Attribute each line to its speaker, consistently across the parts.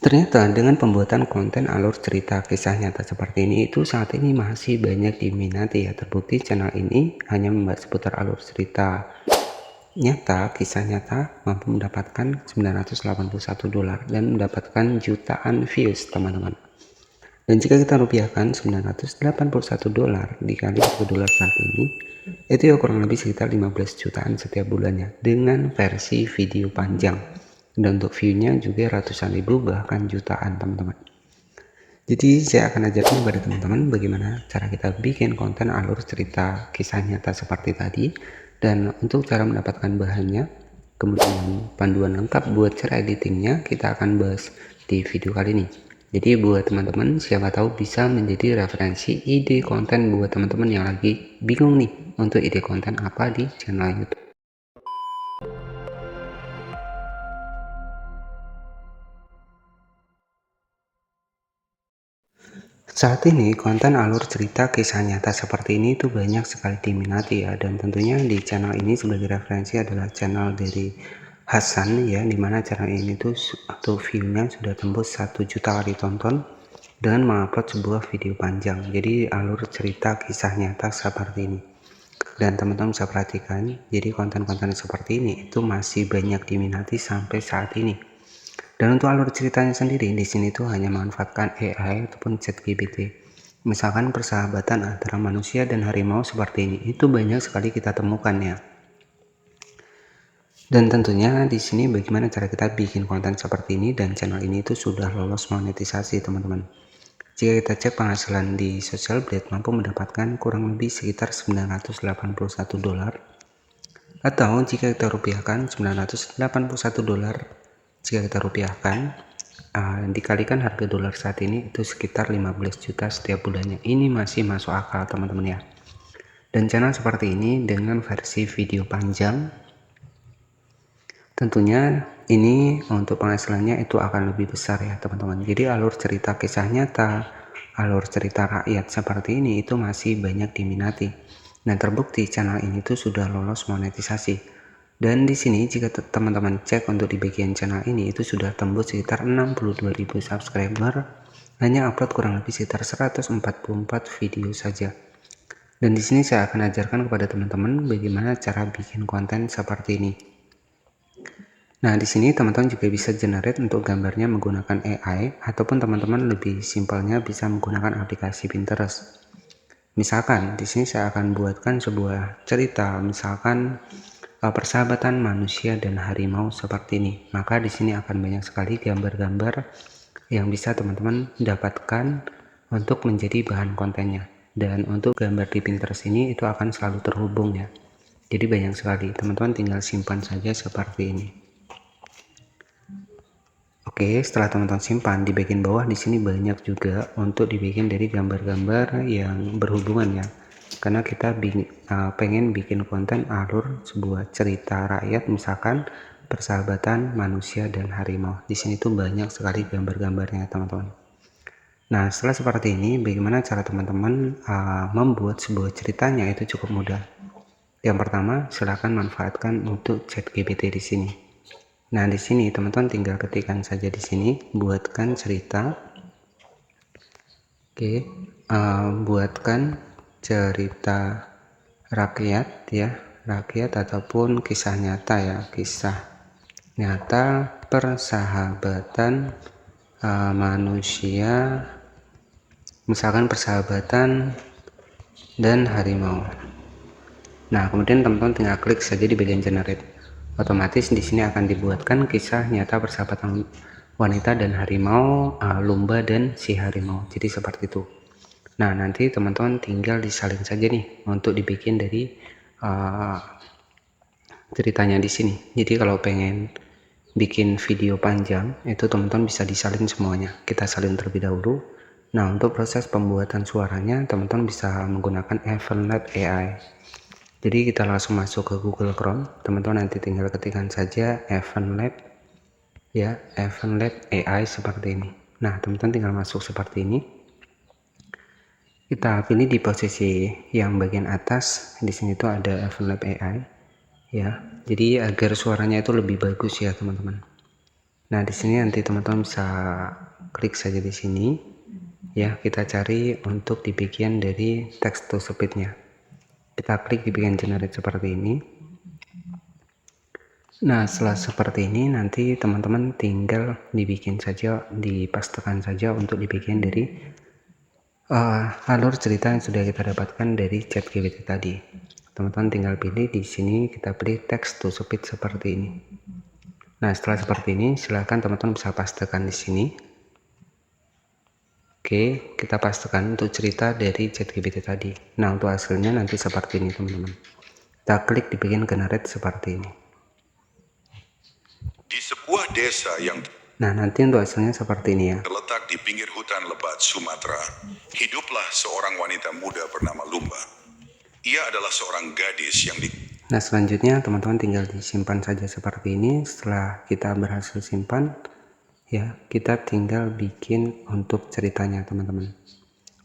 Speaker 1: Ternyata dengan pembuatan konten alur cerita kisah nyata seperti ini itu saat ini masih banyak diminati ya. Terbukti channel ini hanya membahas seputar alur cerita nyata, kisah nyata mampu mendapatkan $981 dan mendapatkan jutaan views teman-teman. Dan jika kita rupiahkan $981 dikali $1 saat ini, itu ya kurang lebih sekitar 15 jutaan setiap bulannya dengan versi video panjang. Dan untuk view-nya juga ratusan ribu bahkan jutaan teman-teman. Jadi saya akan ajarkan kepada teman-teman bagaimana cara kita bikin konten alur cerita kisah nyata seperti tadi. Dan untuk cara mendapatkan bahannya, kemudian panduan lengkap buat cara editingnya, kita akan bahas di video kali ini. Jadi buat teman-teman siapa tahu bisa menjadi referensi ide konten buat teman-teman yang lagi bingung nih untuk ide konten apa di channel YouTube. Saat ini konten alur cerita kisah nyata seperti ini itu banyak sekali diminati ya, dan tentunya di channel ini sebagai referensi adalah channel dari Hasan ya, dimana channel ini tuh atau view-nya sudah tembus 1 juta kali tonton dengan mengupload sebuah video panjang. Jadi alur cerita kisah nyata seperti ini. Dan teman-teman bisa perhatikan, jadi konten-konten seperti ini itu masih banyak diminati sampai saat ini. Dan untuk alur ceritanya sendiri di sini tuh hanya memanfaatkan AI ataupun ChatGPT. Misalkan persahabatan antara manusia dan harimau seperti ini, itu banyak sekali kita temukan ya. Dan tentunya di sini bagaimana cara kita bikin konten seperti ini, dan channel ini itu sudah lolos monetisasi teman-teman. Jika kita cek penghasilan di Social Blade mampu mendapatkan kurang lebih sekitar $981. Atau jika kita rupiahkan $981, jika kita rupiahkan dikalikan harga dolar saat ini itu sekitar 15 juta setiap bulannya. Ini masih masuk akal teman-teman ya. Dan channel seperti ini dengan versi video panjang, tentunya ini untuk penghasilannya itu akan lebih besar ya teman-teman. Jadi alur cerita kisah nyata, alur cerita rakyat seperti ini itu masih banyak diminati. Nah, terbukti channel ini tuh sudah lolos monetisasi. Dan di sini jika teman-teman cek untuk di bagian channel ini itu sudah tembus sekitar 62.000 subscriber, hanya upload kurang lebih sekitar 144 video saja. Dan di sini saya akan ajarkan kepada teman-teman bagaimana cara bikin konten seperti ini. Nah, di sini teman-teman juga bisa generate untuk gambarnya menggunakan AI, ataupun teman-teman lebih simpelnya bisa menggunakan aplikasi Pinterest. Misalkan di sini saya akan buatkan sebuah cerita, misalkan persahabatan manusia dan harimau seperti ini. Maka di sini akan banyak sekali gambar-gambar yang bisa teman-teman dapatkan untuk menjadi bahan kontennya. Dan untuk gambar di Pinterest ini itu akan selalu terhubung ya. Jadi banyak sekali, teman-teman tinggal simpan saja seperti ini. Oke, setelah teman-teman simpan di bagian bawah di sini banyak juga untuk dibikin dari gambar-gambar yang berhubungan ya. Karena kita pengen bikin konten alur sebuah cerita rakyat, misalkan persahabatan manusia dan harimau. Di sini tuh banyak sekali gambar-gambarnya teman-teman. Nah, setelah seperti ini, bagaimana cara teman-teman membuat sebuah ceritanya itu cukup mudah. Yang pertama, silakan manfaatkan untuk ChatGPT di sini. Nah, di sini teman-teman tinggal ketikkan saja di sini, buatkan cerita. Oke, buatkan cerita rakyat ya, rakyat ataupun kisah nyata ya, kisah nyata persahabatan manusia, misalkan persahabatan dan harimau. Nah, kemudian teman-teman tinggal klik saja di bagian generate. Otomatis di sini akan dibuatkan kisah nyata persahabatan wanita dan harimau, lumba dan si harimau. Jadi seperti itu. Nah, nanti teman-teman tinggal disalin saja nih untuk dibikin dari ceritanya di sini. Jadi kalau pengen bikin video panjang itu teman-teman bisa disalin semuanya. Kita salin terlebih dahulu. Nah, untuk proses pembuatan suaranya teman-teman bisa menggunakan EventLab AI. Jadi kita langsung masuk ke Google Chrome, teman-teman nanti tinggal ketikkan saja EventLab ya, EventLab AI seperti ini. Nah, teman-teman tinggal masuk seperti ini. Kita pilih di posisi yang bagian atas. Di sini tuh ada EventLab AI ya. Jadi agar suaranya itu lebih bagus ya, teman-teman. Nah, di sini nanti teman-teman bisa klik saja di sini. Ya, kita cari untuk di bagian dari text to speech-nya. Kita klik di bagian generate seperti ini. Nah, setelah seperti ini nanti teman-teman tinggal dibikin saja, dipastikan saja untuk di bagian dari alur cerita yang sudah kita dapatkan dari ChatGPT tadi. Teman-teman tinggal pilih di sini, kita pilih text to speech seperti ini. Nah, setelah seperti ini, silahkan teman-teman bisa pastikan di sini. Oke, kita pastikan untuk cerita dari ChatGPT tadi. Nah, untuk hasilnya nanti seperti ini, teman-teman. Kita klik di bagian generate seperti ini.
Speaker 2: Di sebuah desa yang
Speaker 1: Nah, nanti untuk hasilnya seperti ini ya.
Speaker 2: terletak di pinggir hutan lebat Sumatera, hiduplah seorang wanita muda bernama Lumba. Ia adalah seorang gadis yang
Speaker 1: Nah, selanjutnya teman-teman tinggal disimpan saja seperti ini. Setelah kita berhasil simpan, ya, kita tinggal bikin untuk ceritanya, teman-teman.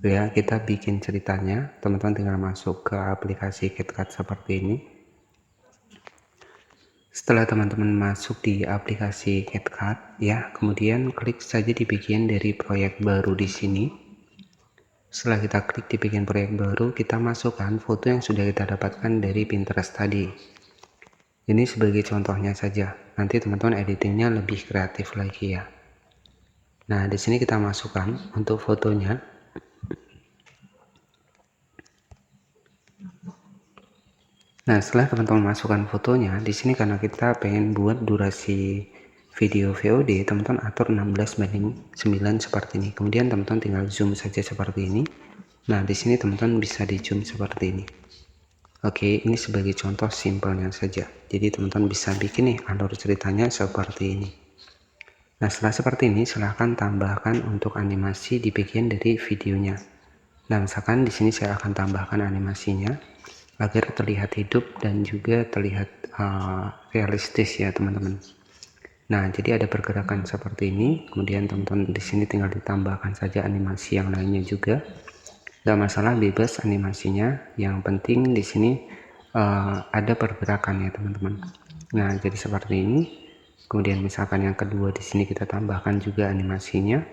Speaker 1: Ya, kita bikin ceritanya, teman-teman tinggal masuk ke aplikasi CapCut seperti ini. Setelah teman-teman masuk di aplikasi CapCut, ya, kemudian klik saja di bagian dari proyek baru di sini. Setelah kita klik di bagian proyek baru, kita masukkan foto yang sudah kita dapatkan dari Pinterest tadi. Ini sebagai contohnya saja. Nanti teman-teman editingnya lebih kreatif lagi ya. Nah, di sini kita masukkan untuk fotonya. Nah, setelah teman-teman masukkan fotonya, di sini karena kita pengen buat durasi video VOD, teman-teman atur 16:9 seperti ini. Kemudian teman-teman tinggal zoom saja seperti ini. Nah, di sini teman-teman bisa di zoom seperti ini. Oke, ini sebagai contoh simpelnya saja. Jadi teman-teman bisa bikin nih alur ceritanya seperti ini. Nah, setelah seperti ini, silahkan tambahkan untuk animasi di bagian dari videonya. Nah, misalkan di sini saya akan tambahkan animasinya agar terlihat hidup dan juga terlihat realistis ya, teman-teman. Nah, jadi ada pergerakan seperti ini. Kemudian teman-teman di sini tinggal ditambahkan saja animasi yang lainnya juga. Nggak masalah, bebas animasinya. Yang penting di sini ada pergerakan ya, teman-teman. Nah, jadi seperti ini. Kemudian misalkan yang kedua di sini kita tambahkan juga animasinya.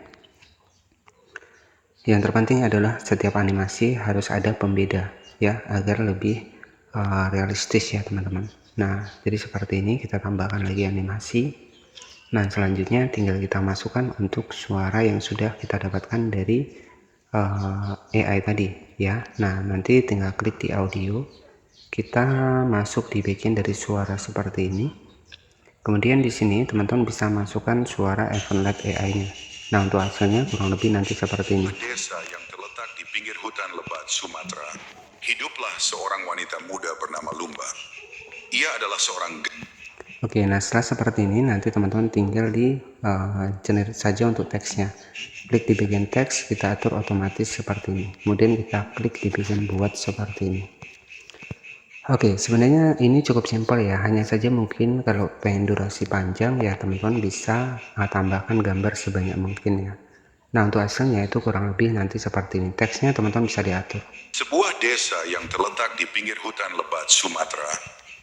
Speaker 1: Yang terpenting adalah setiap animasi harus ada pembeda ya, agar lebih realistis ya, teman-teman. Nah, jadi seperti ini kita tambahkan lagi animasi. Nah, selanjutnya tinggal kita masukkan untuk suara yang sudah kita dapatkan dari AI tadi ya. Nah, nanti tinggal klik di audio, kita masuk di bagian dari suara seperti ini. Kemudian di sini teman-teman bisa masukkan suara Evenlet AI-nya. Nah, untuk hasilnya kurang lebih nanti seperti ini.
Speaker 2: desa yang terletak di pinggir hutan lebat Sumatera, hiduplah seorang wanita muda bernama Lumba. Ia adalah seorang
Speaker 1: Oke, nah setelah seperti ini nanti teman-teman tinggal di generate saja untuk teksnya. Klik di bagian teks, kita atur otomatis seperti ini. Kemudian kita klik di bagian buat seperti ini. Oke, sebenarnya ini cukup simpel ya. Hanya saja mungkin kalau pengen durasi panjang ya teman-teman bisa tambahkan gambar sebanyak mungkin ya. Nah, untuk hasilnya itu kurang lebih nanti seperti ini. Teksnya teman-teman bisa diatur.
Speaker 2: sebuah desa yang terletak di pinggir hutan lebat Sumatera,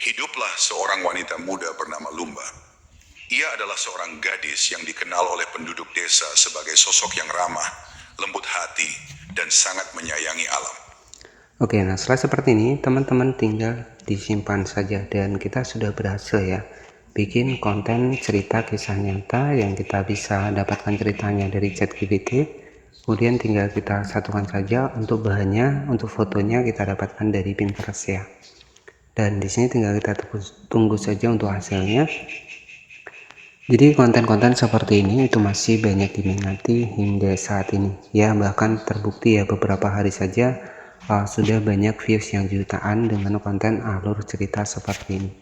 Speaker 2: hiduplah seorang wanita muda bernama Lumba. Ia adalah seorang gadis yang dikenal oleh penduduk desa sebagai sosok yang ramah, lembut hati, dan sangat menyayangi alam.
Speaker 1: Oke, nah setelah seperti ini teman-teman tinggal disimpan saja dan kita sudah berhasil ya bikin konten cerita kisah nyata yang kita bisa dapatkan ceritanya dari ChatGPT. Kemudian tinggal kita satukan saja untuk bahannya, untuk fotonya kita dapatkan dari Pinterest ya. Dan di sini tinggal kita tunggu saja untuk hasilnya. Jadi konten-konten seperti ini itu masih banyak diminati hingga saat ini ya, bahkan terbukti ya beberapa hari saja sudah banyak views yang jutaan dengan konten alur cerita seperti ini.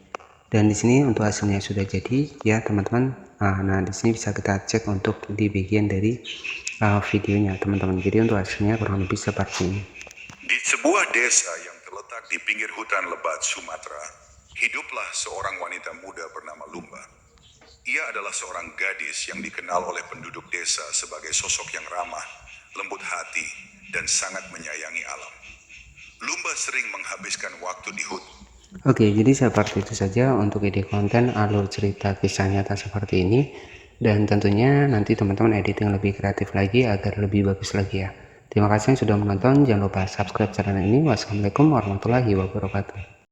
Speaker 1: Dan di sini untuk hasilnya sudah jadi ya, teman-teman. Nah, di sini bisa kita cek untuk di bagian dari videonya, teman-teman. Jadi untuk hasilnya kurang lebih seperti ini.
Speaker 2: Di sebuah desa yang terletak di pinggir hutan lebat Sumatera, hiduplah seorang wanita muda bernama Lumba. Ia adalah seorang gadis yang dikenal oleh penduduk desa sebagai sosok yang ramah, lembut hati, dan sangat menyayangi alam. Lumba sering menghabiskan waktu di hutan.
Speaker 1: Oke, jadi seperti itu saja untuk ide konten alur cerita kisah nyata seperti ini. Dan tentunya nanti teman-teman editing lebih kreatif lagi agar lebih bagus lagi ya. Terima kasih yang sudah menonton, jangan lupa subscribe channel ini. Wassalamualaikum warahmatullahi wabarakatuh.